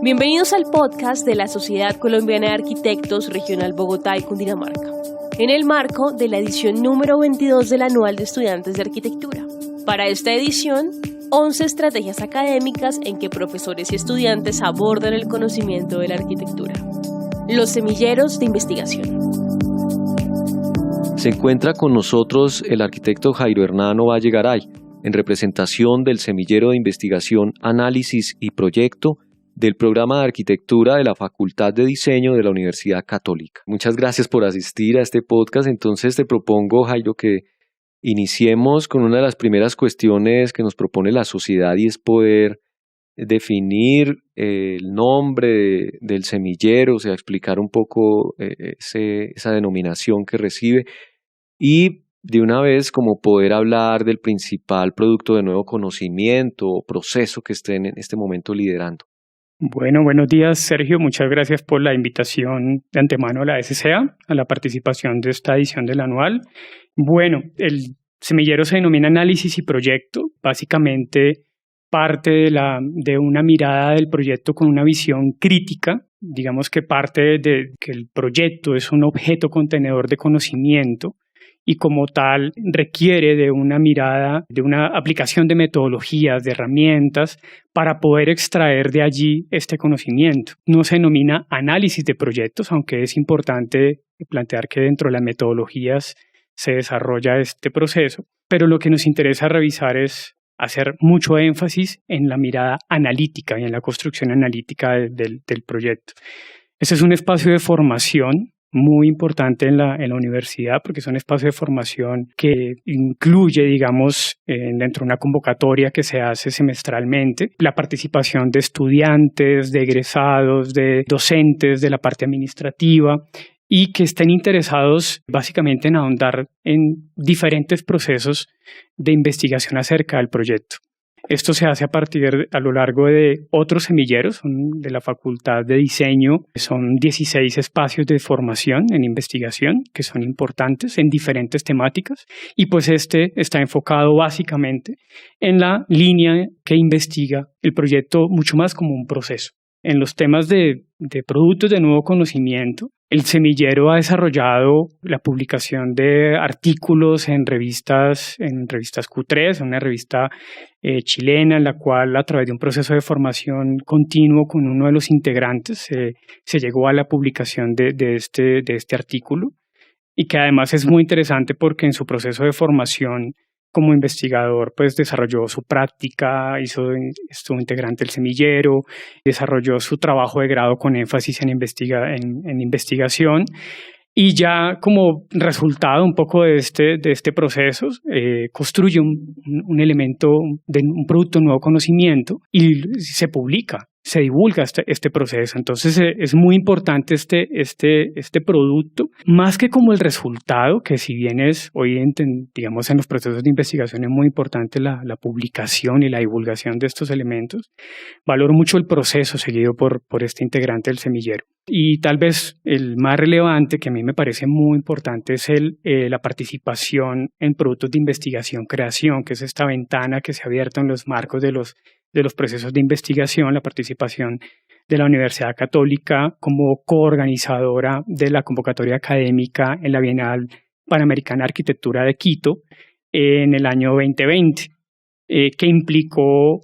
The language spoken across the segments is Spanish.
Bienvenidos al podcast de la Sociedad Colombiana de Arquitectos Regional Bogotá y Cundinamarca, en el marco de la edición número 22 del Anual de Estudiantes de Arquitectura. Para esta edición, 11 estrategias académicas en que profesores y estudiantes abordan el conocimiento de la arquitectura. Los semilleros de investigación. Se encuentra con nosotros el arquitecto Jairo Hernando Valle Garay, en representación del semillero de investigación, análisis y proyecto del programa de arquitectura de la Facultad de Diseño de la Universidad Católica. Muchas gracias por asistir a este podcast. Entonces te propongo, Jairo, que iniciemos con una de las primeras cuestiones que nos propone la sociedad, y es poder definir el nombre del semillero, o sea, explicar un poco esa denominación que recibe, y de una vez como poder hablar del principal producto de nuevo conocimiento o proceso que estén en este momento liderando. Bueno, buenos días, Sergio. Muchas gracias por la invitación de antemano a la SCA, a la participación de esta edición del anual. Bueno, el semillero se denomina análisis y proyecto. Básicamente parte de una mirada del proyecto con una visión crítica. Digamos que parte de que el proyecto es un objeto contenedor de conocimiento y como tal requiere de una mirada, de una aplicación de metodologías, de herramientas para poder extraer de allí este conocimiento. No se denomina análisis de proyectos, aunque es importante plantear que dentro de las metodologías se desarrolla este proceso, pero lo que nos interesa revisar es hacer mucho énfasis en la mirada analítica y en la construcción analítica del proyecto. Este es un espacio de formación muy importante en la universidad, porque es un espacio de formación que incluye, digamos, dentro de una convocatoria que se hace semestralmente, la participación de estudiantes, de egresados, de docentes, de la parte administrativa, y que estén interesados básicamente en ahondar en diferentes procesos de investigación acerca del proyecto. Esto se hace a lo largo de otros semilleros de la Facultad de Diseño. Son 16 espacios de formación en investigación que son importantes en diferentes temáticas, y pues este está enfocado básicamente en la línea que investiga el proyecto mucho más como un proceso. En los temas de productos de nuevo conocimiento, el semillero ha desarrollado la publicación de artículos en revistas Q3, una revista chilena, en la cual a través de un proceso de formación continuo con uno de los integrantes se llegó a la publicación de este artículo, y que además es muy interesante porque en su proceso de formación como investigador, pues desarrolló su práctica, estuvo integrante del semillero, desarrolló su trabajo de grado con énfasis en investigación, y ya como resultado un poco de este proceso, construye un elemento de un producto de nuevo conocimiento y se publica. Se divulga este proceso. Entonces es muy importante este producto, más que como el resultado, que si bien es hoy digamos en los procesos de investigación es muy importante la publicación y la divulgación de estos elementos. Valoro mucho el proceso seguido por este integrante del semillero. Y tal vez el más relevante, que a mí me parece muy importante, es la participación en productos de investigación-creación, que es esta ventana que se ha abierto en los marcos de los procesos de investigación, la participación de la Universidad Católica como coorganizadora de la convocatoria académica en la Bienal Panamericana de Arquitectura de Quito en el año 2020, que implicó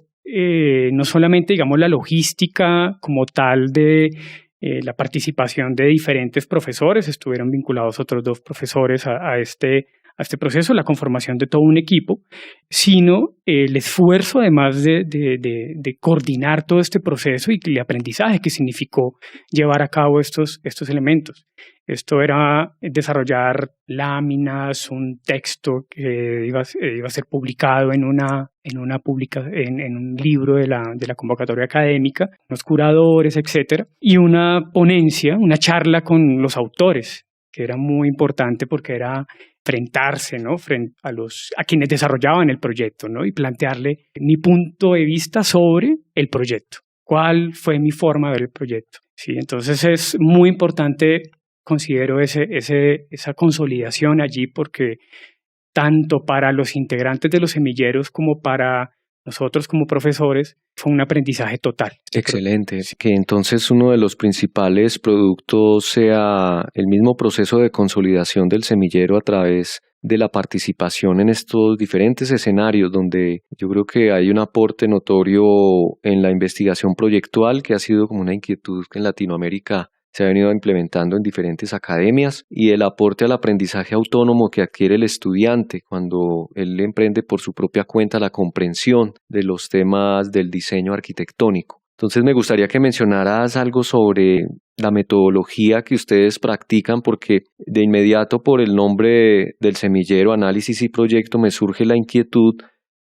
no solamente, digamos, la logística como tal de la participación de diferentes profesores, estuvieron vinculados otros 2 profesores a este proceso, la conformación de todo un equipo, sino el esfuerzo además de coordinar todo este proceso y el aprendizaje que significó llevar a cabo estos elementos. Esto era desarrollar láminas, un texto que iba a ser publicado en un libro de la convocatoria académica, los curadores, etcétera, y una ponencia, una charla con los autores, que era muy importante porque era enfrentarse, ¿no?, frente a quienes desarrollaban el proyecto, ¿no?, y plantearle mi punto de vista sobre el proyecto. ¿Cuál fue mi forma de ver el proyecto? Sí, entonces es muy importante, considero, esa consolidación allí, porque tanto para los integrantes de los semilleros como para nosotros como profesores, fue un aprendizaje total. Excelente. Que entonces uno de los principales productos sea el mismo proceso de consolidación del semillero a través de la participación en estos diferentes escenarios donde yo creo que hay un aporte notorio en la investigación proyectual que ha sido como una inquietud que en Latinoamérica se ha venido implementando en diferentes academias, y el aporte al aprendizaje autónomo que adquiere el estudiante cuando él emprende por su propia cuenta la comprensión de los temas del diseño arquitectónico. Entonces me gustaría que mencionaras algo sobre la metodología que ustedes practican, porque de inmediato por el nombre del semillero, análisis y proyecto, me surge la inquietud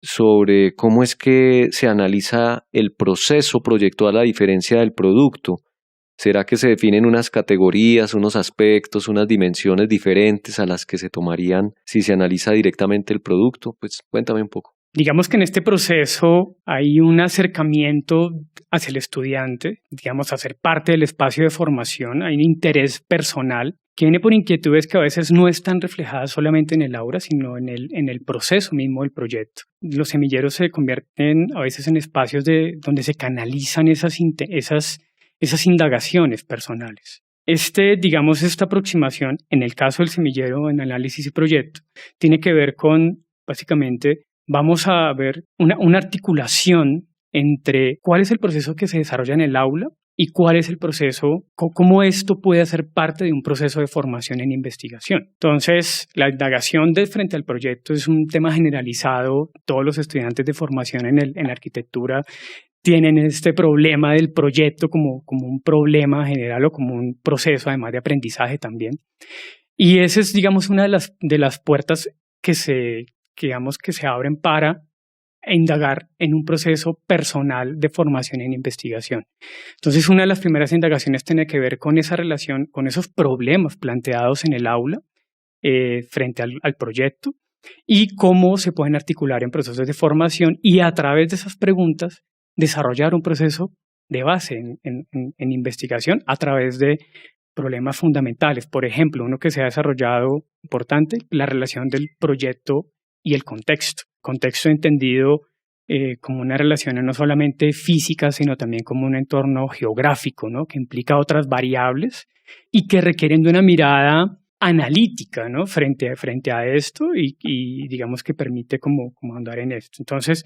sobre cómo es que se analiza el proceso proyectual a diferencia del producto. ¿Será que se definen unas categorías, unos aspectos, unas dimensiones diferentes a las que se tomarían si se analiza directamente el producto? Pues cuéntame un poco. Digamos que en este proceso hay un acercamiento hacia el estudiante, digamos, a ser parte del espacio de formación. Hay un interés personal que viene por inquietudes que a veces no están reflejadas solamente en el aula, sino en el proceso mismo del proyecto. Los semilleros se convierten a veces en espacios donde se canalizan esas indagaciones personales. Esta aproximación, en el caso del semillero en análisis y proyecto, tiene que ver con, básicamente, vamos a ver una articulación entre cuál es el proceso que se desarrolla en el aula y cuál es el proceso, cómo esto puede hacer parte de un proceso de formación en investigación. Entonces, la indagación frente al proyecto es un tema generalizado. Todos los estudiantes de formación en arquitectura tienen este problema del proyecto como un problema general o como un proceso, además de aprendizaje también. Y esa es, digamos, una de las puertas que se abren para indagar en un proceso personal de formación en investigación. Entonces, una de las primeras indagaciones tiene que ver con esa relación, con esos problemas planteados en el aula frente al proyecto y cómo se pueden articular en procesos de formación, y a través de esas preguntas desarrollar un proceso de base en investigación a través de problemas fundamentales. Por ejemplo, uno que se ha desarrollado importante, la relación del proyecto y el contexto. Contexto entendido como una relación no solamente física, sino también como un entorno geográfico, ¿no? Que implica otras variables y que requieren de una mirada analítica, ¿no? frente a esto y digamos que permite como andar en esto. Entonces,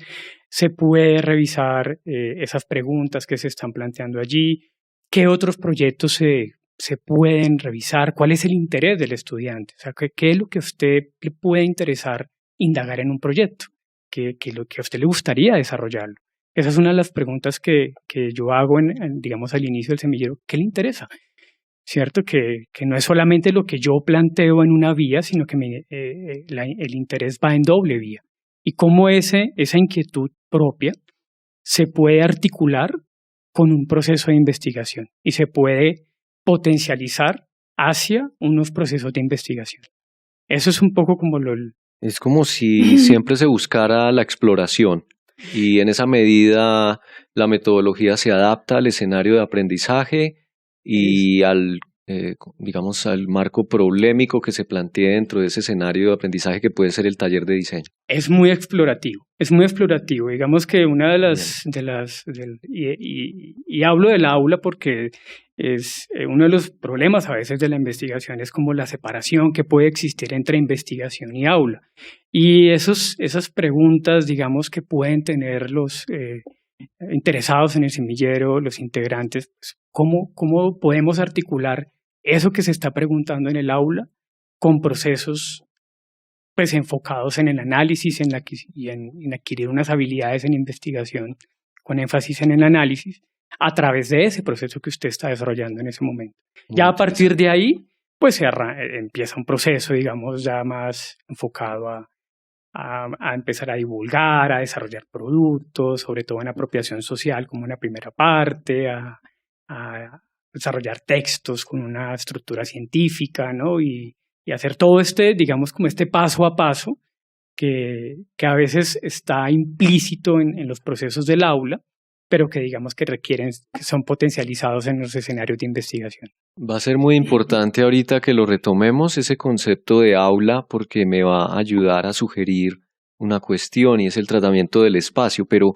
se puede revisar esas preguntas que se están planteando allí, qué otros proyectos se pueden revisar, cuál es el interés del estudiante, o sea, qué es lo que a usted le puede interesar indagar en un proyecto, qué es lo que a usted le gustaría desarrollarlo. Esa es una de las preguntas que yo hago, digamos, al inicio del semillero. ¿Qué le interesa? ¿Cierto? Que no es solamente lo que yo planteo en una vía, sino que el interés va en doble vía. Y cómo esa inquietud propia se puede articular con un proceso de investigación y se puede potencializar hacia unos procesos de investigación. Eso es un poco como Es como si siempre se buscara la exploración y en esa medida la metodología se adapta al escenario de aprendizaje y al marco problemático que se plantea dentro de ese escenario de aprendizaje que puede ser el taller de diseño. Es muy explorativo. Digamos que una de las y hablo del aula porque es uno de los problemas a veces de la investigación es como la separación que puede existir entre investigación y aula. Y esas preguntas, digamos, que pueden tener los interesados en el semillero, los integrantes, pues, ¿cómo podemos articular eso que se está preguntando en el aula con procesos pues enfocados en el análisis y en adquirir unas habilidades en investigación con énfasis en el análisis a través de ese proceso que usted está desarrollando en ese momento? Ya a partir de ahí, pues empieza un proceso, digamos, ya más enfocado a empezar a divulgar, a desarrollar productos, sobre todo en apropiación social como una primera parte, a desarrollar textos con una estructura científica, ¿no? Y hacer todo digamos, como este paso a paso que a veces está implícito en los procesos del aula, pero que digamos que son potencializados en los escenarios de investigación. Va a ser muy importante ahorita que lo retomemos ese concepto de aula porque me va a ayudar a sugerir una cuestión y es el tratamiento del espacio, pero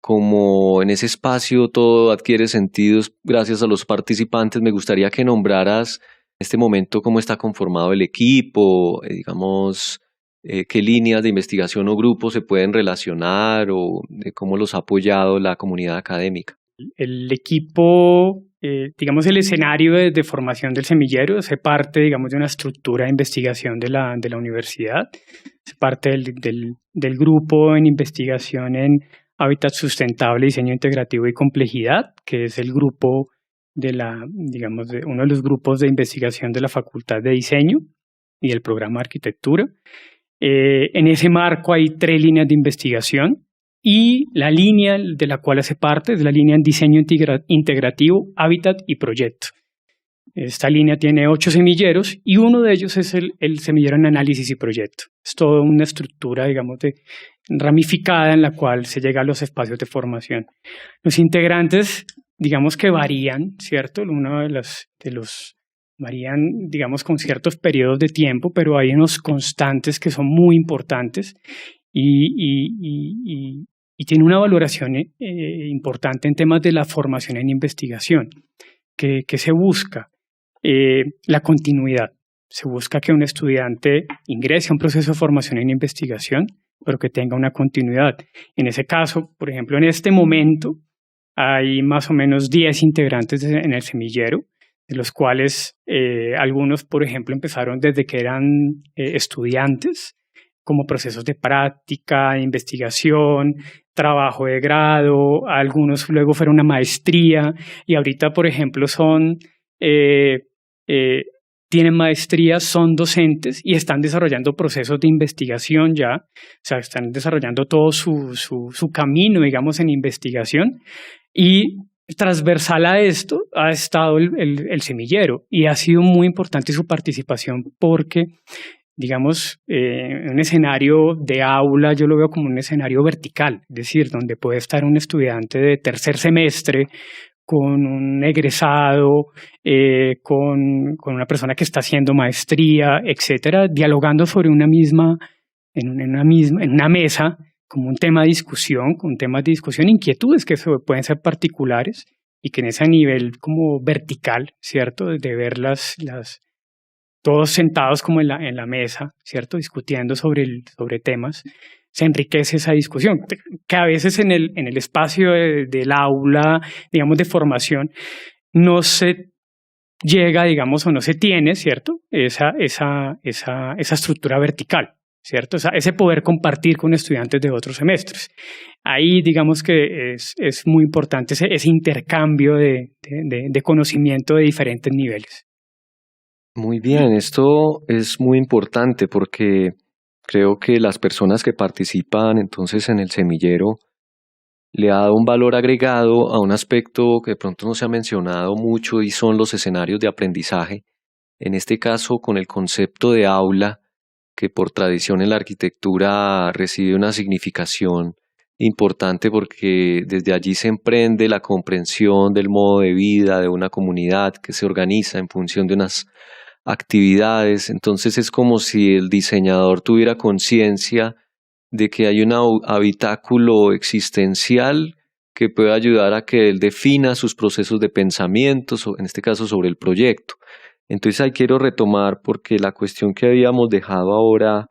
como en ese espacio todo adquiere sentidos gracias a los participantes, me gustaría que nombraras en este momento cómo está conformado el equipo, digamos, qué líneas de investigación o grupos se pueden relacionar o cómo los ha apoyado la comunidad académica. El equipo, digamos, el escenario de formación del semillero hace parte, digamos, de una estructura de investigación de la universidad, es parte del grupo en investigación en hábitat sustentable, diseño integrativo y complejidad, que es el grupo digamos, uno de los grupos de investigación de la Facultad de Diseño y del programa de Arquitectura. En ese marco hay 3 líneas de investigación y la línea de la cual hace parte es la línea en diseño integrativo, hábitat y proyecto. Esta línea tiene 8 semilleros y uno de ellos es el semillero en análisis y proyecto. Es toda una estructura, digamos, ramificada en la cual se llega a los espacios de formación. Los integrantes, digamos que varían, ¿cierto? Uno de los varían, digamos, con ciertos periodos de tiempo, pero hay unos constantes que son muy importantes y tiene una valoración importante en temas de la formación en investigación. ¿Qué se busca? La continuidad. Se busca que un estudiante ingrese a un proceso de formación en investigación, pero que tenga una continuidad. En ese caso, por ejemplo, en este momento hay más o menos 10 integrantes en el semillero, de los cuales algunos, por ejemplo, empezaron desde que eran estudiantes, como procesos de práctica, de investigación, trabajo de grado, algunos luego fueron a maestría y ahorita, por ejemplo, tienen maestrías, son docentes y están desarrollando procesos de investigación ya, o sea, están desarrollando todo su camino, digamos, en investigación. Y transversal a esto ha estado el semillero y ha sido muy importante su participación porque, digamos, un escenario de aula yo lo veo como un escenario vertical, es decir, donde puede estar un estudiante de tercer semestre con un egresado, con una persona que está haciendo maestría, etcétera, dialogando sobre en una mesa como un tema de discusión, inquietudes que pueden ser particulares y que en ese nivel como vertical, ¿cierto? De verlas todos sentados como en la mesa, ¿cierto? Discutiendo sobre temas, se enriquece esa discusión, que a veces en el espacio del aula, digamos, de formación, no se llega, digamos, o no se tiene, ¿cierto? Esa estructura vertical, ¿cierto? O sea, ese poder compartir con estudiantes de otros semestres. Ahí, digamos que es muy importante ese intercambio de conocimiento de diferentes niveles. Muy bien, esto es muy importante porque creo que las personas que participan entonces en el semillero le ha dado un valor agregado a un aspecto que de pronto no se ha mencionado mucho y son los escenarios de aprendizaje. En este caso, con el concepto de aula, que por tradición en la arquitectura recibe una significación importante porque desde allí se emprende la comprensión del modo de vida de una comunidad que se organiza en función de unas actividades. Entonces es como si el diseñador tuviera conciencia de que hay un habitáculo existencial que puede ayudar a que él defina sus procesos de pensamiento, en este caso sobre el proyecto. Entonces ahí quiero retomar porque la cuestión que habíamos dejado ahora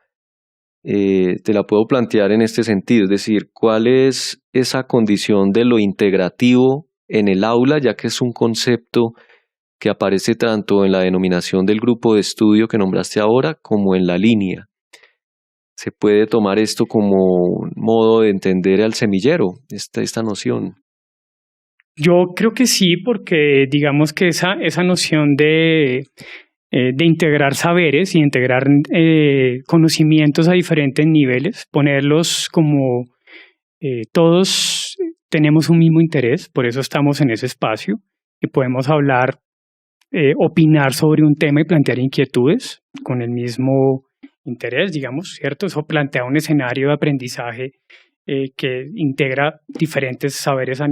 te la puedo plantear en este sentido, es decir, ¿cuál es esa condición de lo integrativo en el aula, ya que es un concepto que aparece tanto en la denominación del grupo de estudio que nombraste ahora como en la línea? ¿Se puede tomar esto como un modo de entender al semillero, esta noción? Yo creo que sí, porque digamos que esa noción de integrar saberes y integrar conocimientos a diferentes niveles, ponerlos como todos tenemos un mismo interés, por eso estamos en ese espacio y podemos hablar, opinar sobre un tema y plantear inquietudes con el mismo interés, digamos, ¿cierto? Eso plantea un escenario de aprendizaje que integra diferentes saberes a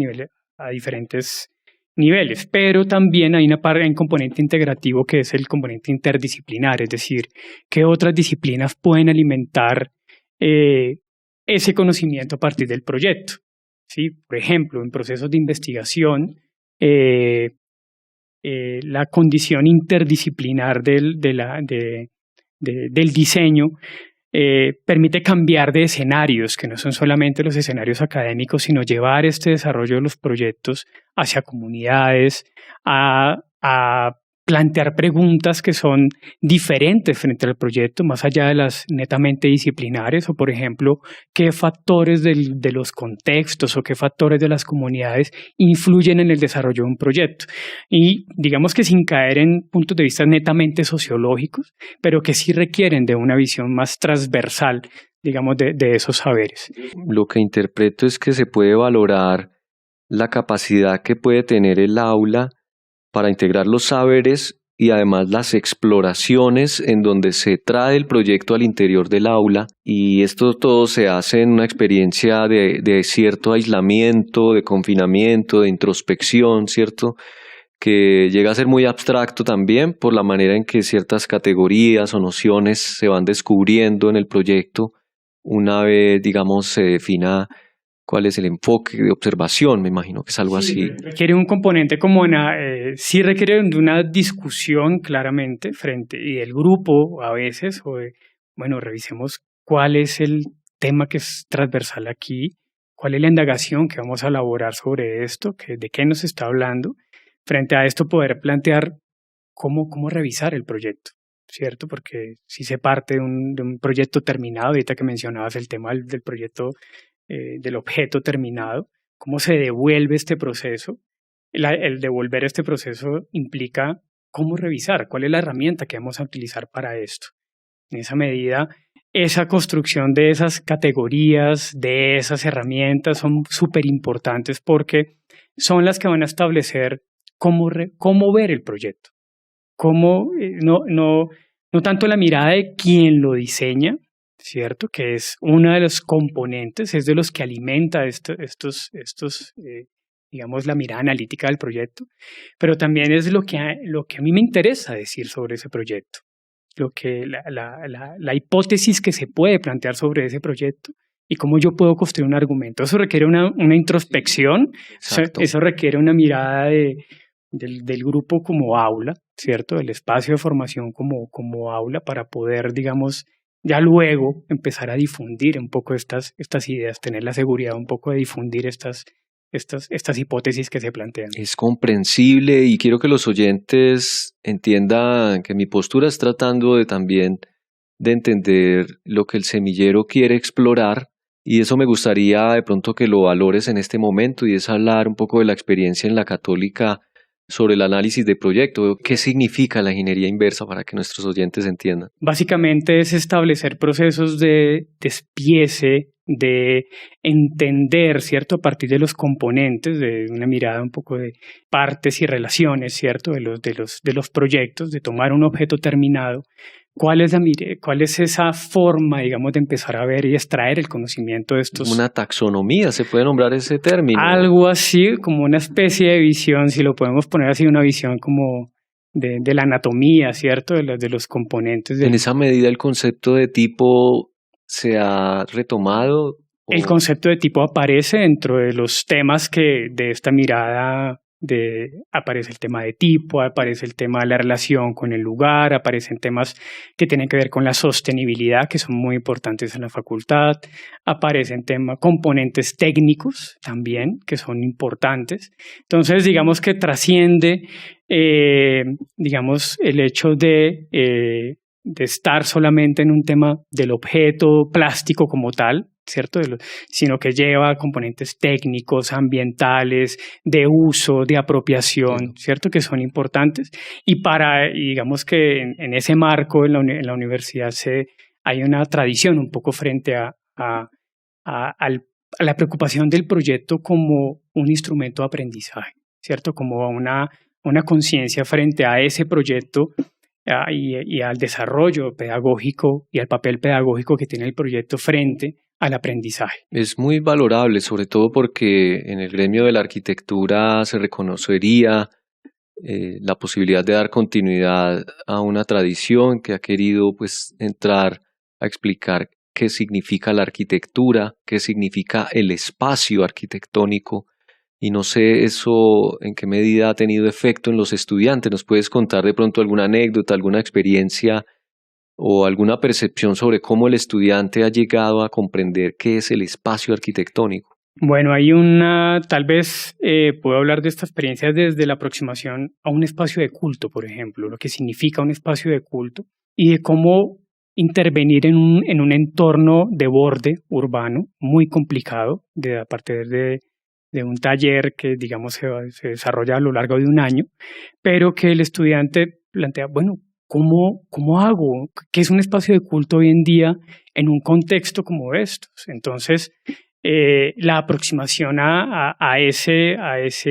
diferentes niveles, pero también hay un componente integrativo que es el componente interdisciplinar, es decir, qué otras disciplinas pueden alimentar ese conocimiento a partir del proyecto. ¿Sí? Por ejemplo, en procesos de investigación, la condición interdisciplinar del diseño permite cambiar de escenarios, que no son solamente los escenarios académicos, sino llevar este desarrollo de los proyectos hacia comunidades, a plantear preguntas que son diferentes frente al proyecto, más allá de las netamente disciplinares, o por ejemplo, qué factores de los contextos o qué factores de las comunidades influyen en el desarrollo de un proyecto. Y digamos que sin caer en puntos de vista netamente sociológicos, pero que sí requieren de una visión más transversal, digamos, de esos saberes. Lo que interpreto es que se puede valorar la capacidad que puede tener el aula para integrar los saberes y además las exploraciones en donde se trae el proyecto al interior del aula, y esto todo se hace en una experiencia de cierto aislamiento, de confinamiento, de introspección, ¿cierto? Que llega a ser muy abstracto también por la manera en que ciertas categorías o nociones se van descubriendo en el proyecto una vez, digamos, se defina cuál es el enfoque de observación. Me imagino que es algo así. Requiere un componente como sí requiere de una discusión claramente y del grupo a veces, revisemos cuál es el tema que es transversal aquí, cuál es la indagación que vamos a elaborar sobre esto, de qué nos está hablando. Frente a esto poder plantear cómo revisar el proyecto, ¿cierto? Porque si se parte de un proyecto terminado, ahorita que mencionabas el tema del proyecto, del objeto terminado, cómo se devuelve este proceso. El devolver este proceso implica cómo revisar, cuál es la herramienta que vamos a utilizar para esto. En esa medida, esa construcción de esas categorías, de esas herramientas son súper importantes porque son las que van a establecer cómo ver el proyecto. No tanto la mirada de quien lo diseña, ¿cierto? Que es uno de los componentes, es de los que alimenta digamos, la mirada analítica del proyecto, pero también es lo que a mí me interesa decir sobre ese proyecto, la hipótesis que se puede plantear sobre ese proyecto y cómo yo puedo construir un argumento. Eso requiere una introspección, eso requiere una mirada del grupo como aula, ¿cierto? Del espacio de formación como aula para poder, digamos, ya luego empezar a difundir un poco estas ideas, tener la seguridad un poco de difundir estas hipótesis que se plantean. Es comprensible y quiero que los oyentes entiendan que mi postura es tratando también de entender lo que el semillero quiere explorar, y eso me gustaría de pronto que lo valores en este momento, y es hablar un poco de la experiencia en la Católica sobre el análisis de proyecto. ¿Qué significa la ingeniería inversa para que nuestros oyentes entiendan? Básicamente es establecer procesos de despiece, de entender, ¿cierto? A partir de los componentes, de una mirada un poco de partes y relaciones, ¿cierto? De los proyectos, de tomar un objeto terminado. ¿Cuál es esa forma, digamos, de empezar a ver y extraer el conocimiento de estos? Una taxonomía, ¿se puede nombrar ese término? Algo así, como una especie de visión, si lo podemos poner así, una visión como de la anatomía, ¿cierto? De los componentes. En esa medida, ¿el concepto de tipo se ha retomado? El concepto de tipo aparece dentro de los temas que de esta mirada aparece el tema de tipo, aparece el tema de la relación con el lugar, aparecen temas que tienen que ver con la sostenibilidad, que son muy importantes en la facultad, aparecen componentes técnicos también, que son importantes. Entonces, digamos que trasciende, digamos, el hecho de estar solamente en un tema del objeto plástico como tal, ¿cierto? Sino que lleva componentes técnicos, ambientales, de uso, de apropiación, ¿cierto? Que son importantes. Y digamos que en ese marco en la universidad hay una tradición un poco frente a la preocupación del proyecto como un instrumento de aprendizaje, ¿cierto? Como una conciencia frente a ese proyecto y al desarrollo pedagógico y al papel pedagógico que tiene el proyecto frente al aprendizaje. Es muy valorable, sobre todo porque en el gremio de la arquitectura se reconocería la posibilidad de dar continuidad a una tradición que ha querido, pues, entrar a explicar qué significa la arquitectura, qué significa el espacio arquitectónico. Y no sé eso en qué medida ha tenido efecto en los estudiantes. ¿Nos puedes contar de pronto alguna anécdota, alguna experiencia o alguna percepción sobre cómo el estudiante ha llegado a comprender qué es el espacio arquitectónico? Bueno, tal vez puedo hablar de esta experiencia desde la aproximación a un espacio de culto, por ejemplo, lo que significa un espacio de culto y de cómo intervenir en un entorno de borde urbano muy complicado, a partir de un taller que, digamos, se desarrolla a lo largo de un año, pero que el estudiante plantea, bueno, ¿cómo hago? ¿Qué es un espacio de culto hoy en día en un contexto como estos? Entonces, la aproximación a esa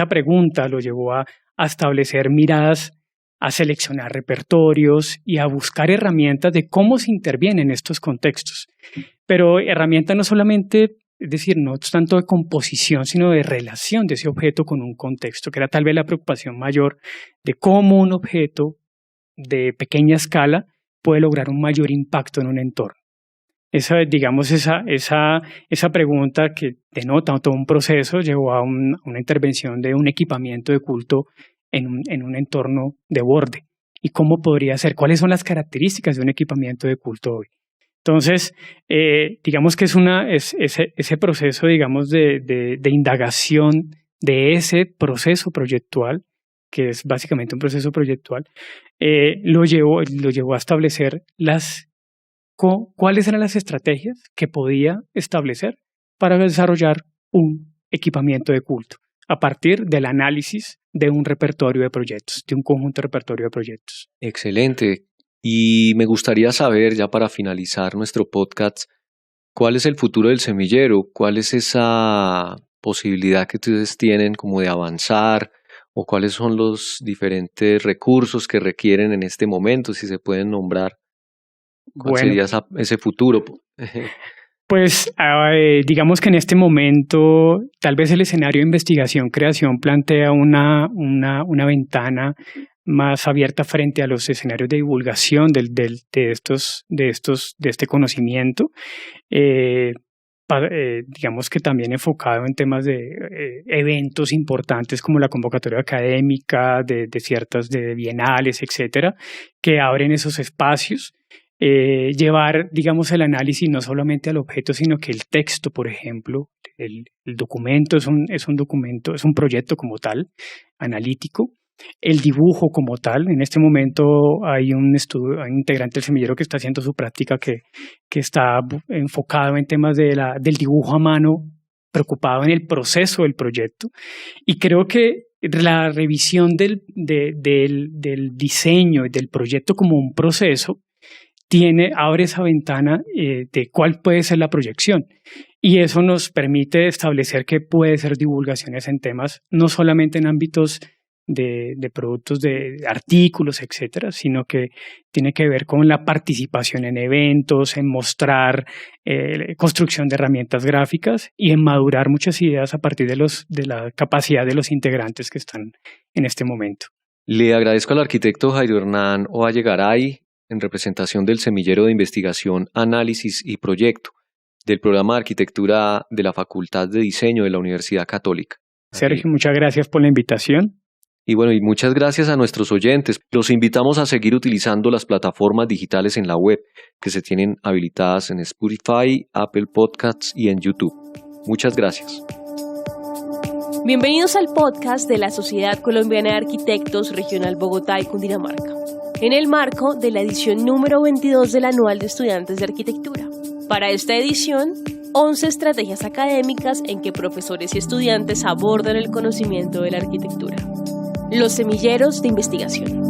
pregunta lo llevó a establecer miradas, a seleccionar repertorios y a buscar herramientas de cómo se interviene en estos contextos. Pero herramientas no solamente, es decir, no tanto de composición, sino de relación de ese objeto con un contexto, que era tal vez la preocupación mayor de cómo un objeto de pequeña escala puede lograr un mayor impacto en un entorno. Esa pregunta que denota todo un proceso llevó a una intervención de un equipamiento de culto en un entorno de borde. ¿Y cómo podría ser? ¿Cuáles son las características de un equipamiento de culto hoy? Entonces, digamos que ese proceso, digamos, de indagación de ese proceso proyectual, que es básicamente un proceso proyectual, lo llevó a establecer cuáles eran las estrategias que podía establecer para desarrollar un equipamiento de culto a partir del análisis de un repertorio de proyectos, de un conjunto de repertorio de proyectos. Excelente. Y me gustaría saber, ya para finalizar nuestro podcast, ¿cuál es el futuro del semillero? ¿Cuál es esa posibilidad que ustedes tienen como de avanzar? ¿O cuáles son los diferentes recursos que requieren en este momento, si se pueden nombrar? ¿Cuál sería ese futuro? Pues digamos que en este momento tal vez el escenario de investigación-creación plantea una ventana más abierta frente a los escenarios de divulgación de este conocimiento. Digamos que también enfocado en temas de eventos importantes como la convocatoria académica, de ciertas de bienales, etcétera, que abren esos espacios. Llevar, digamos, el análisis no solamente al objeto, sino que el texto, por ejemplo, el documento es un documento, es un proyecto como tal, analítico. El dibujo como tal, en este momento hay un integrante del semillero que está haciendo su práctica que está enfocado en temas del dibujo a mano, preocupado en el proceso del proyecto. Y creo que la revisión del diseño y del proyecto como un proceso abre esa ventana de cuál puede ser la proyección. Y eso nos permite establecer qué puede ser divulgaciones en temas, no solamente en ámbitos de productos, de artículos, etcétera, sino que tiene que ver con la participación en eventos, en mostrar construcción de herramientas gráficas y en madurar muchas ideas a partir de la capacidad de los integrantes que están en este momento. Le agradezco al arquitecto Jairo Hernán Ovalle Garay, en representación del Semillero de Investigación, Análisis y Proyecto del Programa de Arquitectura de la Facultad de Diseño de la Universidad Católica. Sergio, muchas gracias por la invitación. Y bueno, y muchas gracias a nuestros oyentes. Los invitamos a seguir utilizando las plataformas digitales en la web que se tienen habilitadas en Spotify, Apple Podcasts y en YouTube. Muchas gracias. Bienvenidos al podcast de la Sociedad Colombiana de Arquitectos Regional Bogotá y Cundinamarca, en el marco de la edición número 22 del Anual de Estudiantes de Arquitectura. Para esta edición, 11 estrategias académicas en que profesores y estudiantes abordan el conocimiento de la arquitectura. Los semilleros de investigación.